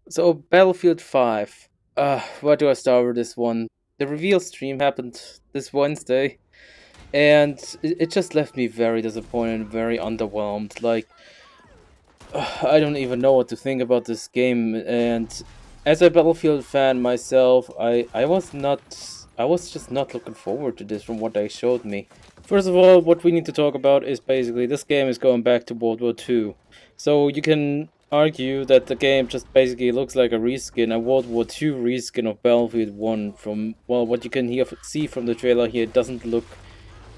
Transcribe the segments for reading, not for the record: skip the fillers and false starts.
So Battlefield 5. Where do I start with this one? The reveal stream happened this Wednesday, and it just left me very disappointed and very underwhelmed. Like, I don't even know what to think about this game. And as a Battlefield fan myself, I was just not looking forward to this from what they showed me. First of all, what we need to talk about is basically this game is going back to World War II. So you can argue that the game just basically looks like a reskin, a World War II reskin of Battlefield 1 from, well, what you can see from the trailer here, it doesn't look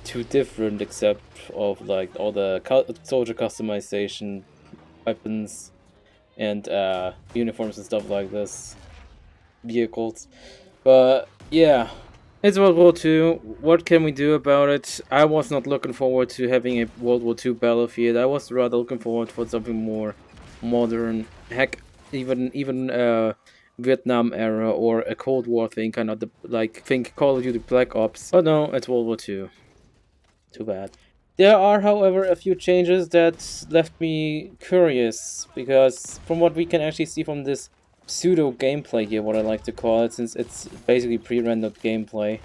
too different except of like all the soldier customization, weapons, and uniforms and stuff like this, vehicles. But yeah, it's World War II. What can we do about it? I was not looking forward to having a World War II battlefield. I was rather looking forward for something more modern. Heck, even Vietnam era or a Cold War thing, kind of think Call of Duty Black Ops. But no, it's World War II. Too bad. There are, however, a few changes that left me curious, because from what we can actually see from this pseudo gameplay here, what I like to call it, since it's basically pre-rendered gameplay.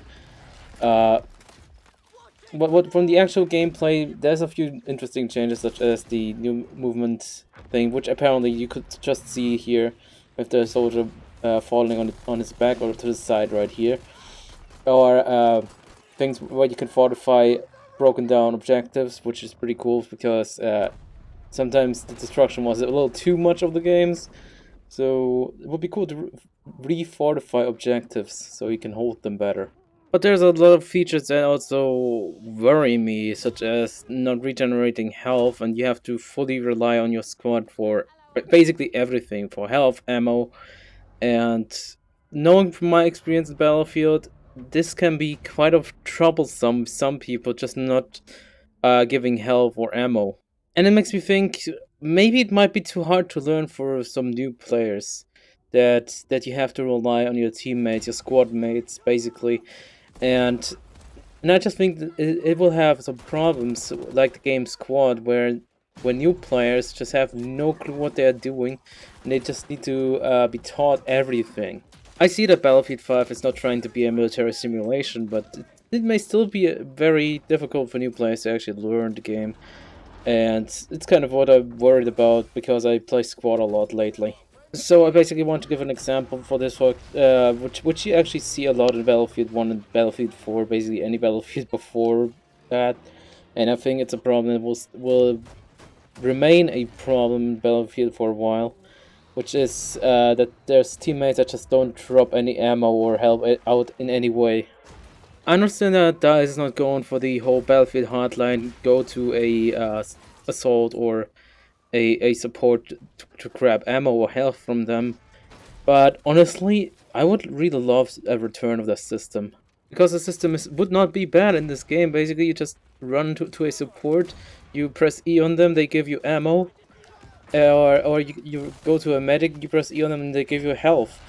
What from the actual gameplay, there's a few interesting changes, such as the new movement thing, which apparently you could just see here with the soldier falling on his back or to the side right here, or things where you can fortify broken down objectives, which is pretty cool because sometimes the destruction was a little too much of the games. So it would be cool to re-fortify objectives so you can hold them better. But there's a lot of features that also worry me, such as not regenerating health, and you have to fully rely on your squad for basically everything, for health, ammo, and knowing from my experience in Battlefield, this can be quite of troublesome. Some people just not giving health or ammo, and it makes me think maybe it might be too hard to learn for some new players. That you have to rely on your teammates, your squad mates, basically, and I just think that it will have some problems like the game Squad, where when new players just have no clue what they are doing, and they just need to be taught everything. I see that Battlefield 5 is not trying to be a military simulation, but it may still be very difficult for new players to actually learn the game. And it's kind of what I'm worried about, because I play Squad a lot lately. So I basically want to give an example for this, which you actually see a lot in Battlefield 1 and Battlefield 4, basically any Battlefield before that. And I think it's a problem that will remain a problem in Battlefield for a while, which is that there's teammates that just don't drop any ammo or help out in any way. I understand that DICE is not going for the whole Battlefield hardline, go to a assault or a support to grab ammo or health from them, but honestly, I would really love a return of that system. Because the system would not be bad in this game. Basically, you just run to a support, you press E on them, they give you ammo, or you go to a medic, you press E on them and they give you health.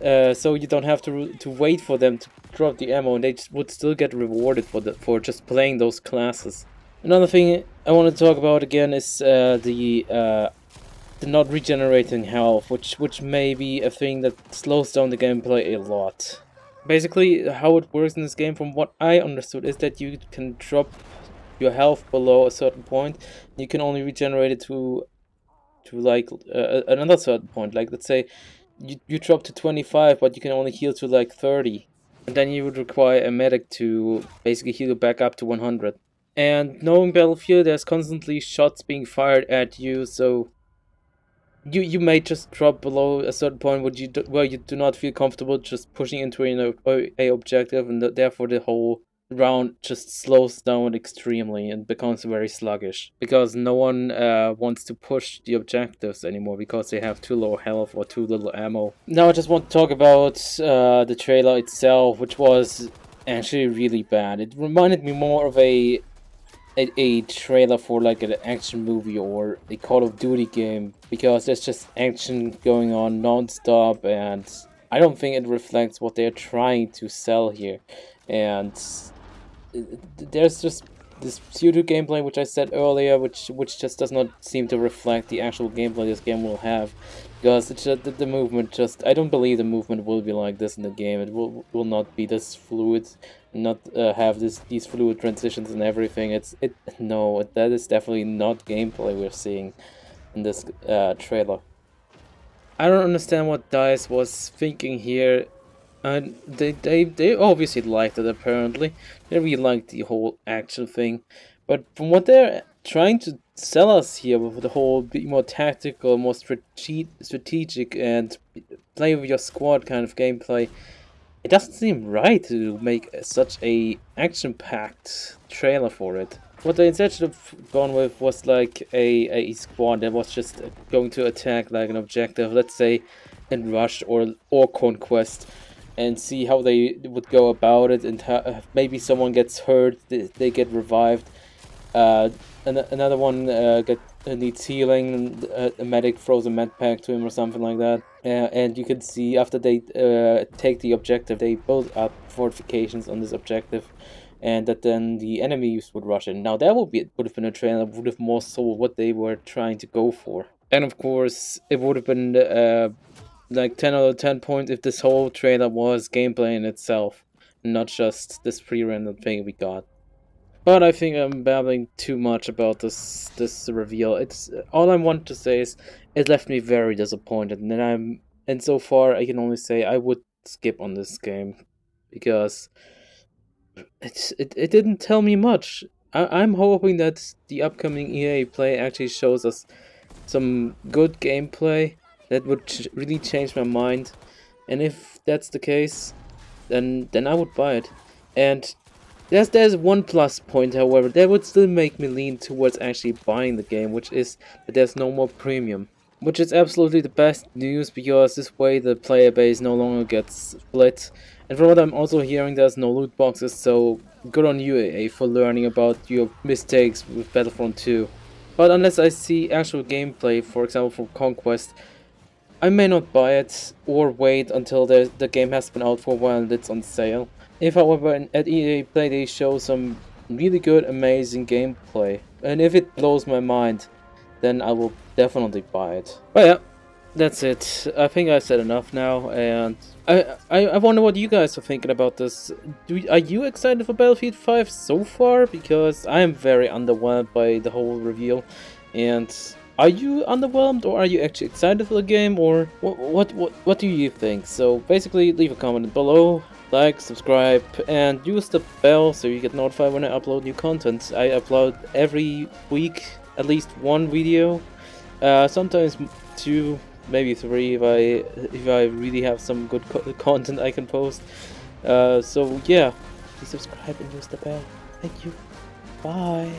So you don't have to wait for them to drop the ammo, and they would still get rewarded for just playing those classes. Another thing I want to talk about again is the not regenerating health, which may be a thing that slows down the gameplay a lot. Basically, how it works in this game, from what I understood, is that you can drop your health below a certain point. You can only regenerate it to like another certain point. Like, let's say you drop to 25, but you can only heal to like 30, and then you would require a medic to basically heal you back up to 100. And knowing Battlefield, there's constantly shots being fired at you, so you may just drop below a certain point where you do not feel comfortable just pushing into a objective, and therefore the whole round just slows down extremely and becomes very sluggish, because no one wants to push the objectives anymore because they have too low health or too little ammo. Now I just want to talk about the trailer itself, which was actually really bad. It reminded me more of a trailer for like an action movie or a Call of Duty game, because there's just action going on non-stop, and I don't think it reflects what they're trying to sell here. And there's just this pseudo gameplay, which I said earlier, which just does not seem to reflect the actual gameplay this game will have, because it's just the movement. Just I don't believe the movement will be like this in the game. It will not be this fluid, not have these fluid transitions and everything. No, that is definitely not gameplay we're seeing in this trailer. I don't understand what DICE was thinking here. And they obviously liked it, apparently. They really liked the whole action thing. But from what they're trying to sell us here with the whole be more tactical, more strategic and play with your squad kind of gameplay, it doesn't seem right to make such a action-packed trailer for it. What they instead should have gone with was like a squad that was just going to attack like an objective, let's say in Rush or Conquest, and see how they would go about it, and maybe someone gets hurt, they get revived. Another one needs healing, a medic throws a med pack to him or something like that. And you can see after they take the objective, they build up fortifications on this objective, and that then the enemies would rush in. Now that would have been a trailer that would have more sold what they were trying to go for. And of course, it would have been like 10 out of 10 points if this whole trailer was gameplay in itself, not just this pre-rendered thing we got. But I think I'm babbling too much about this reveal. It's all I want to say is it left me very disappointed, and so far I can only say I would skip on this game because it didn't tell me much. I'm hoping that the upcoming EA Play actually shows us some good gameplay that would really change my mind, and if that's the case, then I would buy it. And there's one plus point, however, that would still make me lean towards actually buying the game, which is that there's no more premium. Which is absolutely the best news, because this way the player base no longer gets split. And from what I'm also hearing, there's no loot boxes, so good on you, EA, for learning about your mistakes with Battlefront 2. But unless I see actual gameplay, for example from Conquest, I may not buy it, or wait until the game has been out for a while and it's on sale. If, however, at EA Play they show some really good, amazing gameplay, and if it blows my mind, then I will definitely buy it. But yeah, that's it. I think I said enough now, and I wonder what you guys are thinking about this. Are you excited for Battlefield 5 so far? Because I am very underwhelmed by the whole reveal, and are you underwhelmed, or are you actually excited for the game, or what do you think? So basically, leave a comment below. Like, subscribe, and use the bell so you get notified when I upload new content. I upload every week at least one video, sometimes 2, maybe 3 if I really have some good content I can post. So yeah, please subscribe and use the bell. Thank you. Bye.